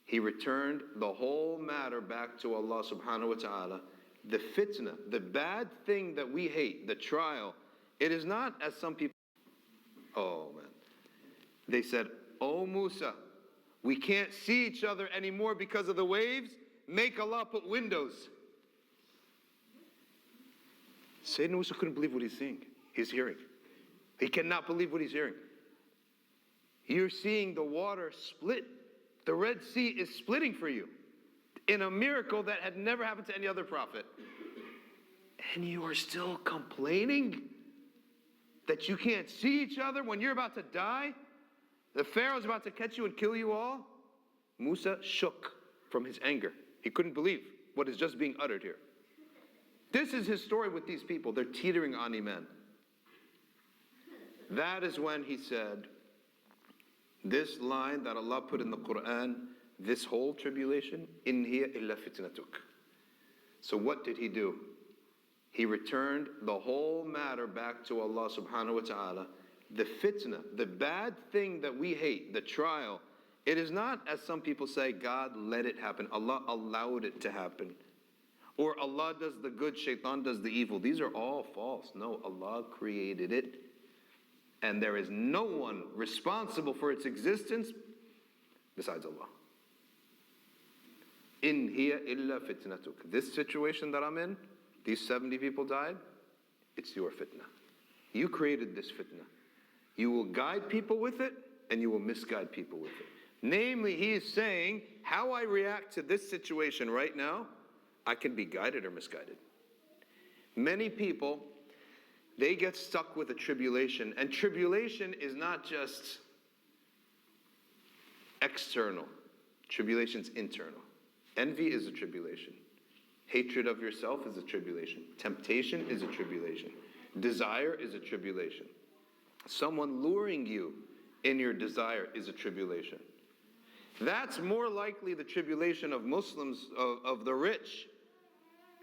He returned the whole matter back to Allah subhanahu wa ta'ala. The fitna, the bad thing that we hate, the trial, it is not as some people, oh man. They said, "Oh Musa, we can't see each other anymore because of the waves. Make Allah put windows." Sayyidina Musa couldn't believe what he's hearing. He cannot believe what he's hearing. You're seeing the water split. The Red Sea is splitting for you in a miracle that had never happened to any other prophet. And you are still complaining that you can't see each other when you're about to die? The Pharaoh's about to catch you and kill you all? Musa shook from his anger. He couldn't believe what is just being uttered here. This is his story with these people. They're teetering on Iman. That is when he said, this line that Allah put in the Quran, this whole tribulation, in hiya illa fitnatuk. So what did he do? He returned the whole matter back to Allah subhanahu wa ta'ala. The fitna, the bad thing that we hate, the trial, it is not as some people say, God let it happen. Allah allowed it to happen. Or Allah does the good, shaitan does the evil. These are all false. No, Allah created it. And there is no one responsible for its existence besides Allah. In hiya illa fitnatuk. This situation that I'm in, these 70 people died, it's your fitna. You created this fitna. You will guide people with it, and you will misguide people with it. Namely, he is saying, how I react to this situation right now, I can be guided or misguided. Many people, they get stuck with a tribulation, and tribulation is not just external. Tribulation's internal. Envy is a tribulation. Hatred of yourself is a tribulation. Temptation is a tribulation. Desire is a tribulation. Someone luring you in your desire is a tribulation. That's more likely the tribulation of Muslims, of the rich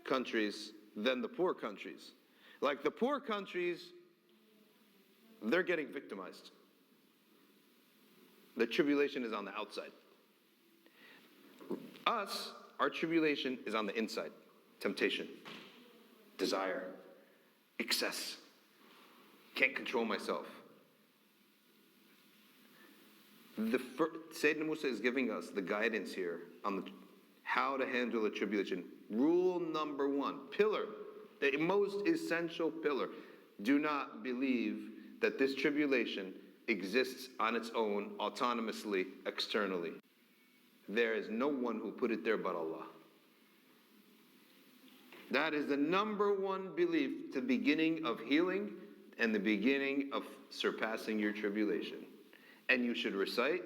countries, than the poor countries. Like the poor countries, they're getting victimized. The tribulation is on the outside. Us, our tribulation is on the inside. Temptation, desire, excess. Can't control myself. Sayyidina Musa is giving us the guidance here on how to handle a tribulation. Rule number one, pillar, the most essential pillar. Do not believe that this tribulation exists on its own, autonomously, externally. There is no one who put it there but Allah. That is the number one belief, the beginning of healing and the beginning of surpassing your tribulation. And you should recite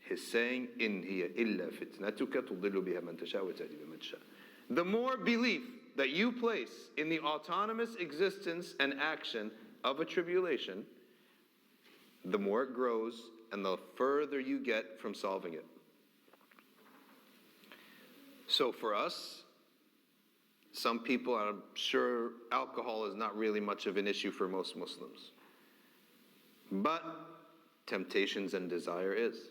his saying, "In hiya illa fitnatuka tudillu biha man tasha wa tahdi biman tasha." The more belief that you place in the autonomous existence and action of a tribulation, the more it grows and the further you get from solving it. So for us, some people, I'm sure alcohol is not really much of an issue for most Muslims. But temptations and desire is.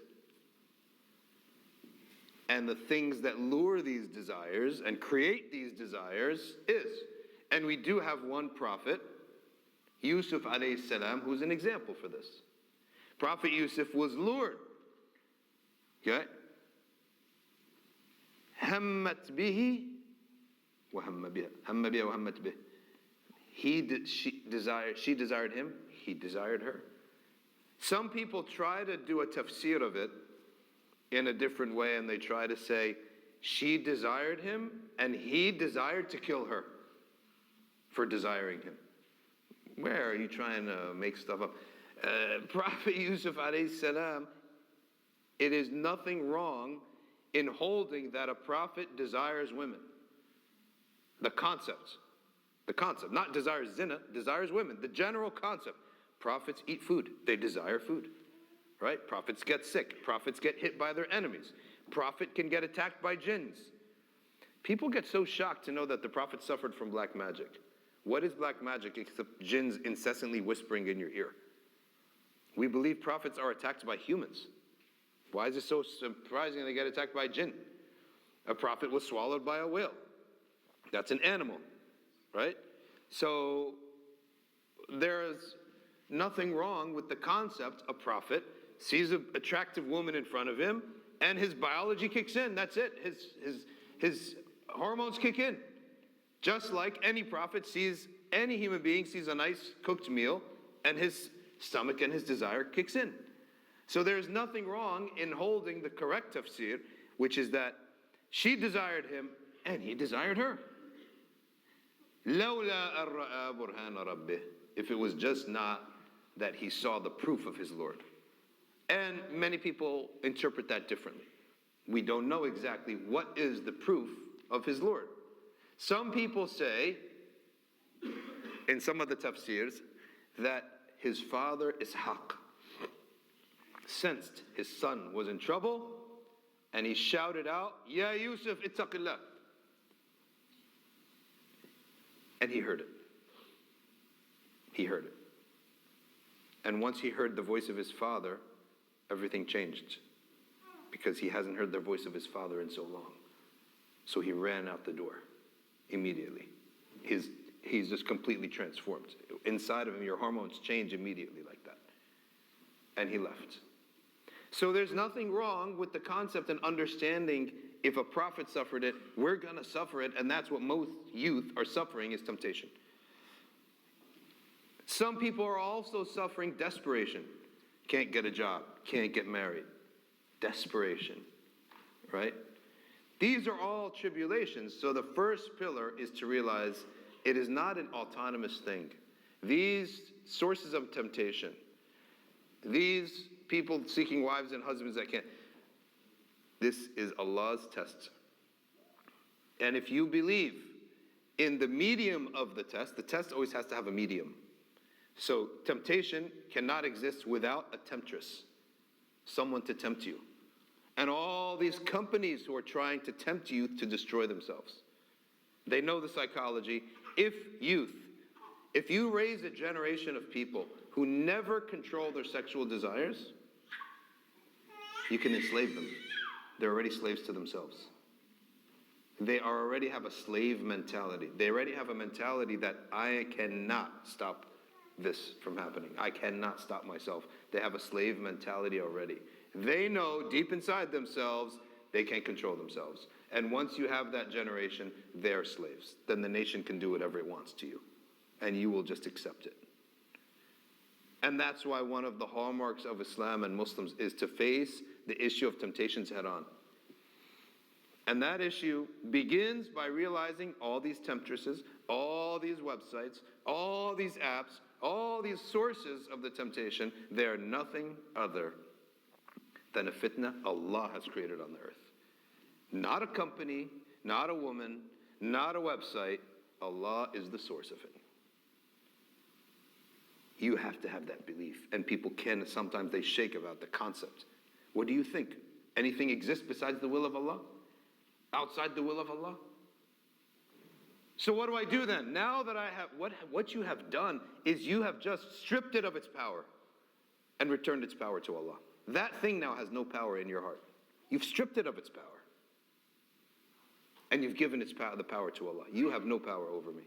And the things that lure these desires and create these desires is. And we do have one prophet, Yusuf alayhi salam, who's an example for this. Prophet Yusuf was lured. Okay? Hammat bihi wa hamma biha. Hamma biha wa hammat bih. She desired him, he desired her. Some people try to do a tafsir of it in a different way, and they try to say, she desired him, and he desired to kill her for desiring him. Where are you trying to make stuff up? Prophet Yusuf alayhi salam, it is nothing wrong in holding that a prophet desires women. The concept, not desires zina, desires women, the general concept. Prophets eat food, they desire food, right? Prophets get sick, prophets get hit by their enemies. Prophet can get attacked by jinns. People get so shocked to know that the prophet suffered from black magic. What is black magic except jinns incessantly whispering in your ear? We believe prophets are attacked by humans. Why is it so surprising they get attacked by jinn? A prophet was swallowed by a whale. That's an animal, right? So there's nothing wrong with the concept a prophet sees an attractive woman in front of him and his biology kicks in. That's it. His hormones kick in. Just like any prophet sees, any human being sees a nice cooked meal and his stomach and his desire kicks in. So there's nothing wrong in holding the correct tafsir, which is that she desired him and he desired her. لَوْلَا أَن رَأَى بُرْهَانَ رَبِّهِ. If it was just not that he saw the proof of his Lord. And many people interpret that differently. We don't know exactly what is the proof of his Lord. Some people say, in some of the tafsirs, that his father Ishaq sensed his son was in trouble and he shouted out, Ya Yusuf, ittaqillah. And he heard it. He heard it. And once he heard the voice of his father, everything changed. Because he hasn't heard the voice of his father in so long. So he ran out the door immediately. He's just completely transformed. Inside of him, your hormones change immediately like that. And he left. So there's nothing wrong with the concept and understanding if a prophet suffered it, we're going to suffer it, and that's what most youth are suffering is temptation. Some people are also suffering desperation. Can't get a job, can't get married. Desperation, right? These are all tribulations. So the first pillar is to realize it is not an autonomous thing. These sources of temptation, these people seeking wives and husbands that can't, this is Allah's test. And if you believe in the medium of the test always has to have a medium. So temptation cannot exist without a temptress, someone to tempt you. And all these companies who are trying to tempt youth to destroy themselves. They know the psychology. If you raise a generation of people who never control their sexual desires, you can enslave them. They're already slaves to themselves. They already have a slave mentality. They already have a mentality that I cannot stop this from happening. I cannot stop myself. They have a slave mentality already. They know deep inside themselves they can't control themselves. And once you have that generation, they're slaves. Then the nation can do whatever it wants to you. And you will just accept it. And that's why one of the hallmarks of Islam and Muslims is to face the issue of temptations head on. And that issue begins by realizing all these temptresses, all these websites, all these apps, all these sources of the temptation, they are nothing other than a fitna Allah has created on the earth. Not a company, not a woman, not a website. Allah is the source of it. You have to have that belief. And people sometimes they shake about the concept. What do you think? Anything exists besides the will of Allah? Outside the will of Allah? So what do I do then? Now that I have, what you have done is you have just stripped it of its power and returned its power to Allah. That thing now has no power in your heart. You've stripped it of its power. And you've given the power to Allah. You have no power over me.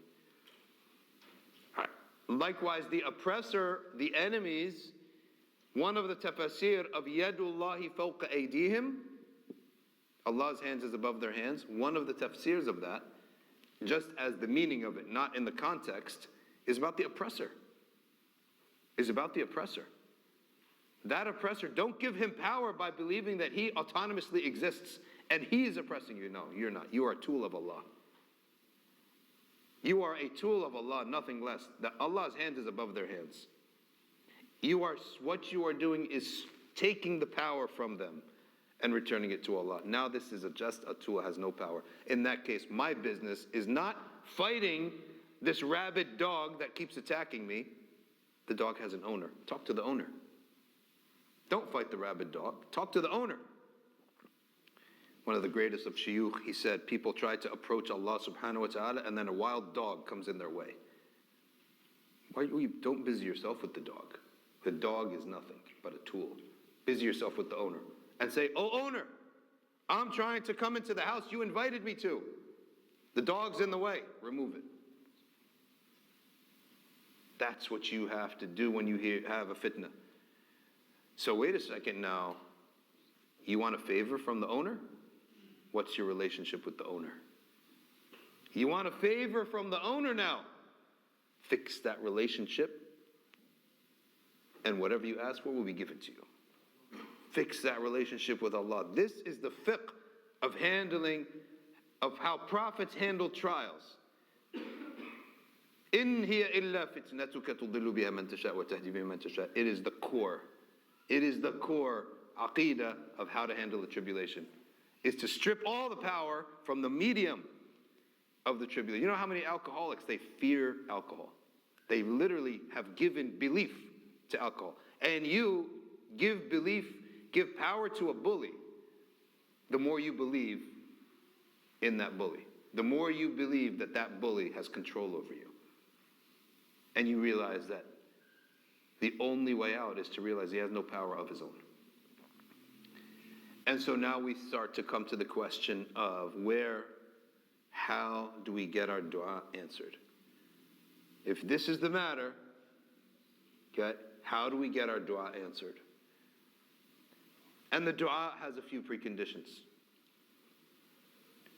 All right. Likewise, the oppressor, the enemies, one of the tafsir of Yadullahi fawqa aydihim, Allah's hands is above their hands. One of the tafsirs of that, just as the meaning of it, not in the context, is about the oppressor. Is about the oppressor. That oppressor, don't give him power by believing that he autonomously exists and he is oppressing you. No, you're not. You are a tool of Allah. You are a tool of Allah, nothing less. That Allah's hand is above their hands. What you are doing is taking the power from them and returning it to Allah. Now this is just a tool, has no power. In that case, my business is not fighting this rabid dog that keeps attacking me. The dog has an owner. Talk to the owner. Don't fight the rabid dog. Talk to the owner. One of the greatest of shuyukh, he said, people try to approach Allah subhanahu wa ta'ala and then a wild dog comes in their way. Don't busy yourself with the dog. The dog is nothing but a tool. Busy yourself with the owner. and say, "Oh, owner, I'm trying to come into the house you invited me to. The dog's in the way, remove it." That's what you have to do when you have a fitna. So wait a second now. You want a favor from the owner? What's your relationship with the owner? You want a favor from the owner now? Fix that relationship, and whatever you ask for will be given to you. Fix that relationship with Allah. This is the fiqh of handling, of how prophets handle trials. إِنْ هِيَ إِلَّا فِتْنَتُكَ تُضِلُّ بِهَا مَنْ تَشَاءُ وَتَهْدِي بِهَا مَنْ تَشَاءُ. It is the core. It is the core aqeedah of how to handle the tribulation. Is to strip all the power from the medium of the tribulation. You know how many alcoholics, they fear alcohol. They literally have given belief to alcohol. And you give belief, give power to a bully, the more you believe in that bully. The more you believe that that bully has control over you. And you realize that the only way out is to realize he has no power of his own. And so now we start to come to the question of how do we get our dua answered? If this is the matter, okay, how do we get our dua answered? And the dua has a few preconditions.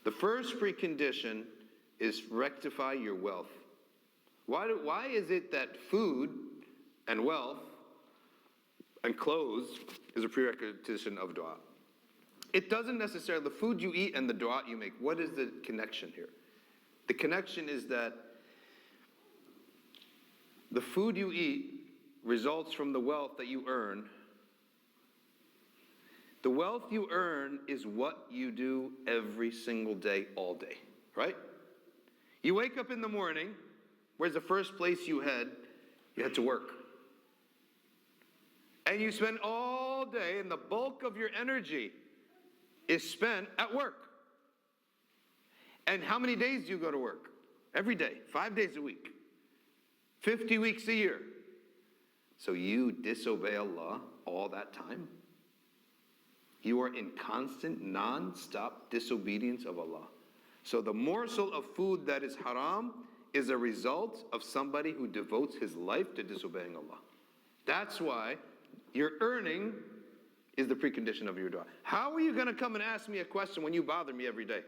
The first precondition is rectify your wealth. Why is it that food and wealth and clothes is a prerequisite of dua? It doesn't necessarily, the food you eat and the dua you make, what is the connection here? The connection is that the food you eat results from the wealth that you earn. The wealth you earn is what you do every single day, all day, right? You wake up in the morning, where's the first place you head? You head to work. And you spend all day, and the bulk of your energy is spent at work. And how many days do you go to work? Every day, 5 days a week, 50 weeks a year. So you disobey Allah all that time? You are in constant, non-stop disobedience of Allah. So the morsel of food that is haram is a result of somebody who devotes his life to disobeying Allah. That's why your earning is the precondition of your dua. How are you going to come and ask me a question when you bother me every day?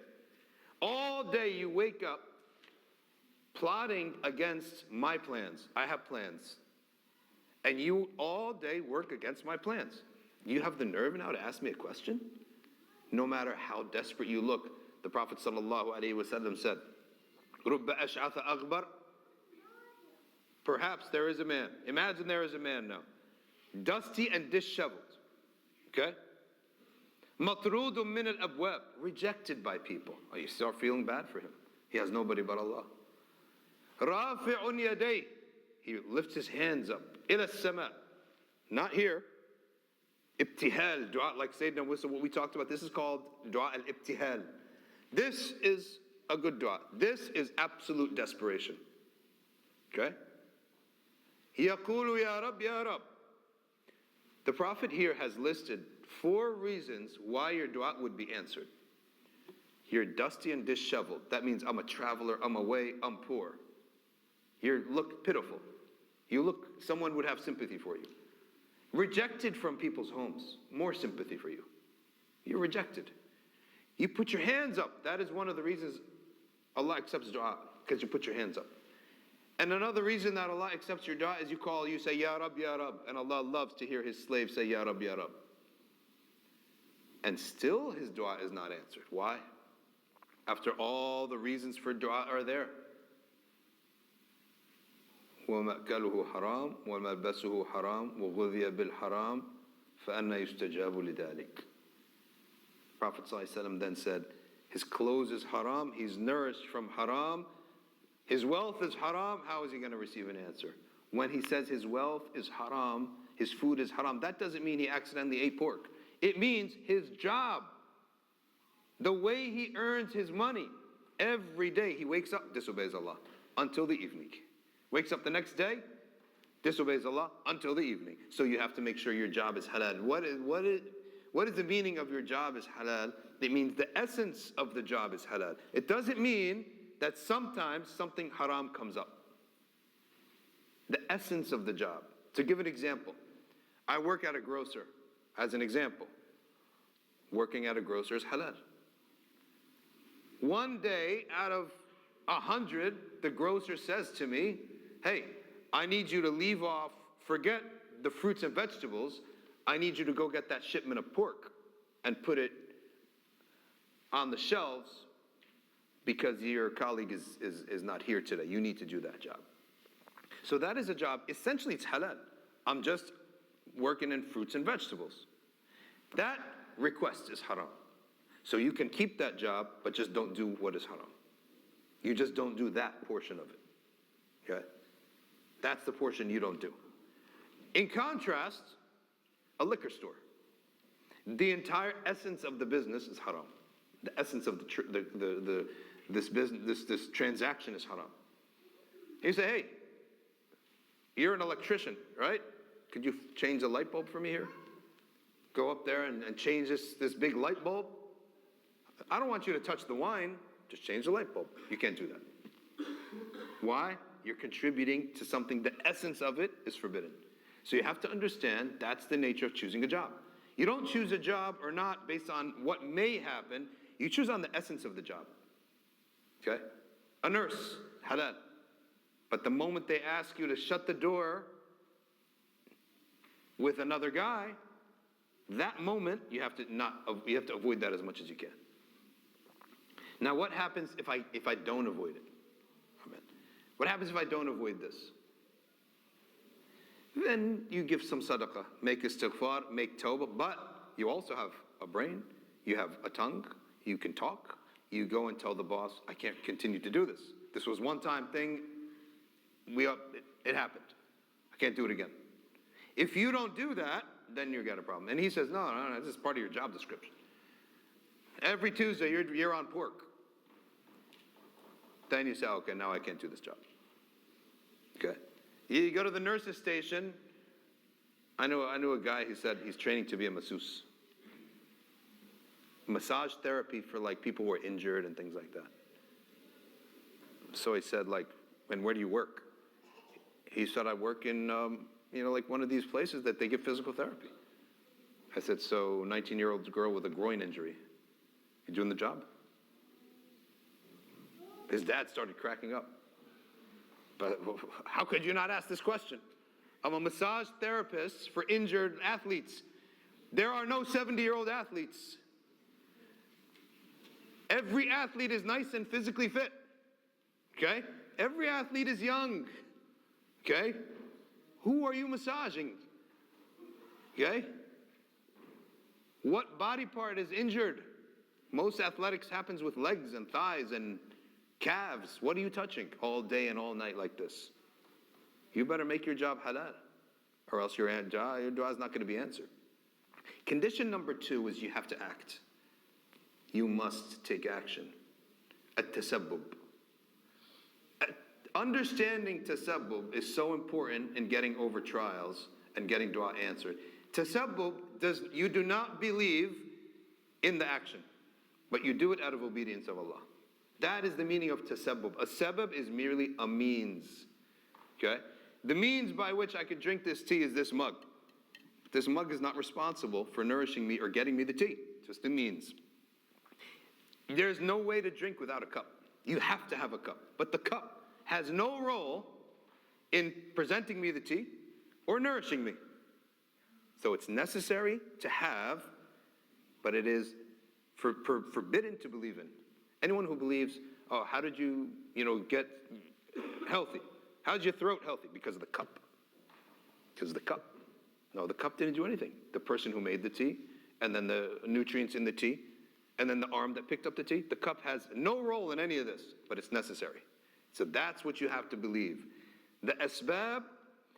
All day you wake up plotting against my plans. I have plans. And you all day work against my plans. You have the nerve now to ask me a question? No matter how desperate you look, the Prophet ﷺ said, رُبَّ أَشْعَثَ أَغْبَرَ. Perhaps there is a man. Imagine there is a man now. Dusty and disheveled. Okay? مَطْرُودٌ مِّنَ الْأَبْوَابِ. Rejected by people. Oh, you start feeling bad for him. He has nobody but Allah. رَافِعٌ يَدَيْهِ. He lifts his hands up. إِلَى السَّمَاءِ. Not here. Ibtihal, dua, like Sayyidina Wissa, what we talked about, this is called dua al-ibtihal. This is a good dua. This is absolute desperation. Okay? يَقُولُ يَا رَبْ يَا رَبْ. The Prophet here has listed 4 reasons why your dua would be answered. You're dusty and disheveled. That means I'm a traveler, I'm away, I'm poor. You look pitiful. You look, someone would have sympathy for you. Rejected from people's homes, more sympathy for you. You're rejected. You put your hands up. That is one of the reasons Allah accepts dua, because you put your hands up. And another reason that Allah accepts your dua is you say, Ya Rab, Ya Rab. And Allah loves to hear His slave say, Ya Rab, Ya Rab. And still His dua is not answered. Why? After all the reasons for dua are there. وَمَأْكَلُهُ حَرَامٌ وَمَلْبَسُهُ حَرَامٌ وَغُذِيَ بِالْحَرَامِ فَأَنَّى يُسْتَجَابُ لِذَلِكَ. Prophet ﷺ then said, his clothes is haram, he's nourished from haram, his wealth is haram, how is he going to receive an answer? When he says his wealth is haram, his food is haram, that doesn't mean he accidentally ate pork. It means his job, the way he earns his money, every day he wakes up, disobeys Allah, until the evening. Wakes up the next day, disobeys Allah until the evening. So you have to make sure your job is halal. What is the meaning of your job is halal? It means the essence of the job is halal. It doesn't mean that sometimes something haram comes up. The essence of the job. To give an example, I work at a grocer, as an example. Working at a grocer is halal. One day out of 100, the grocer says to me, hey, I need you to leave off, forget the fruits and vegetables, I need you to go get that shipment of pork and put it on the shelves because your colleague is not here today. You need to do that job. So that is a job, essentially it's halal. I'm just working in fruits and vegetables. That request is haram. So you can keep that job, but just don't do what is haram. You just don't do that portion of it, okay? That's the portion you don't do. In contrast, a liquor store. The entire essence of the business is haram. The essence of this transaction is haram. You say, hey, you're an electrician, right? Could you change a light bulb for me here? Go up there and change this big light bulb. I don't want you to touch the wine, just change the light bulb. You can't do that. Why? You're contributing to something, the essence of it is forbidden. So you have to understand that's the nature of choosing a job. You don't choose a job or not based on what may happen, you choose on the essence of the job. Okay? A nurse, halal. But the moment they ask you to shut the door with another guy, that moment you have to avoid that as much as you can. Now what happens if I don't avoid it? What happens if I don't avoid this? Then you give some sadaqah, make istighfar, make tawbah, but you also have a brain, you have a tongue, you can talk, you go and tell the boss, I can't continue to do this. This was one-time thing, it happened. I can't do it again. If you don't do that, then you got a problem. And he says, no, this is part of your job description. Every Tuesday, you're on pork. Then you say, okay, now I can't do this job. Okay. You go to the nurse's station. I knew a guy who said he's training to be a masseuse. Massage therapy for like people who are injured and things like that. So he said, like, and where do you work? He said, I work in, like one of these places that they give physical therapy. I said, so 19-year-old girl with a groin injury, you doing the job? His dad started cracking up. But how could you not ask this question? I'm a massage therapist for injured athletes. There are no 70-year-old athletes. Every athlete is nice and physically fit. Okay? Every athlete is young. Okay? Who are you massaging? Okay? What body part is injured? Most athletics happens with legs and thighs and calves. What are you touching all day and all night like this? You better make your job halal, or else your dua is not going to be answered. Condition number 2 is you have to act. You must take action. At-tasabbub. Understanding tasabbub is so important in getting over trials and getting dua answered. Tasabbub, you do not believe in the action, but you do it out of obedience of Allah. That is the meaning of tasabbub. A sabab is merely a means. Okay? The means by which I could drink this tea is this mug. This mug is not responsible for nourishing me or getting me the tea. Just the means. There's no way to drink without a cup. You have to have a cup. But the cup has no role in presenting me the tea or nourishing me. So it's necessary to have, but it is forbidden to believe in. Anyone who believes, oh, how did you, get healthy? How's your throat healthy? Because of the cup. Because of the cup. No, the cup didn't do anything. The person who made the tea, and then the nutrients in the tea, and then the arm that picked up the tea, the cup has no role in any of this, but it's necessary. So that's what you have to believe. The asbab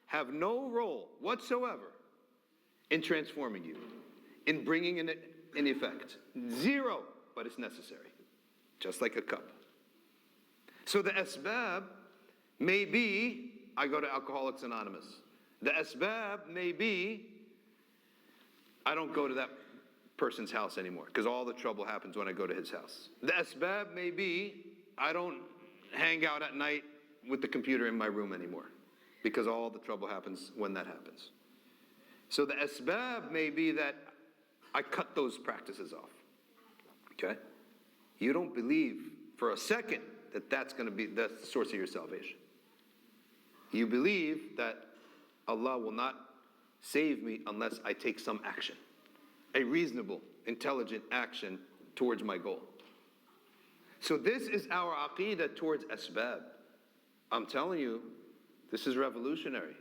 have no role whatsoever in transforming you, in bringing in effect. Zero, but it's necessary. Just like a cup. So the asbab may be, I go to Alcoholics Anonymous. The asbab may be, I don't go to that person's house anymore, because all the trouble happens when I go to his house. The asbab may be, I don't hang out at night with the computer in my room anymore, because all the trouble happens when that happens. So the asbab may be that I cut those practices off, okay? You don't believe for a second that that's the source of your salvation. You believe that Allah will not save me unless I take some action, a reasonable, intelligent action towards my goal. So this is our aqeedah towards asbab. I'm telling you, this is revolutionary.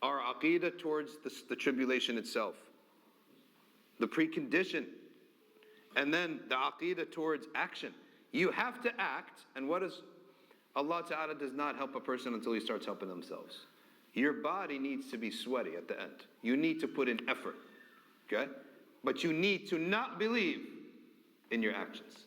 Our aqeedah towards the tribulation itself, the precondition, and then the aqeedah towards action. You have to act, and Allah Ta'ala does not help a person until he starts helping themselves. Your body needs to be sweaty at the end. You need to put in effort, okay? But you need to not believe in your actions.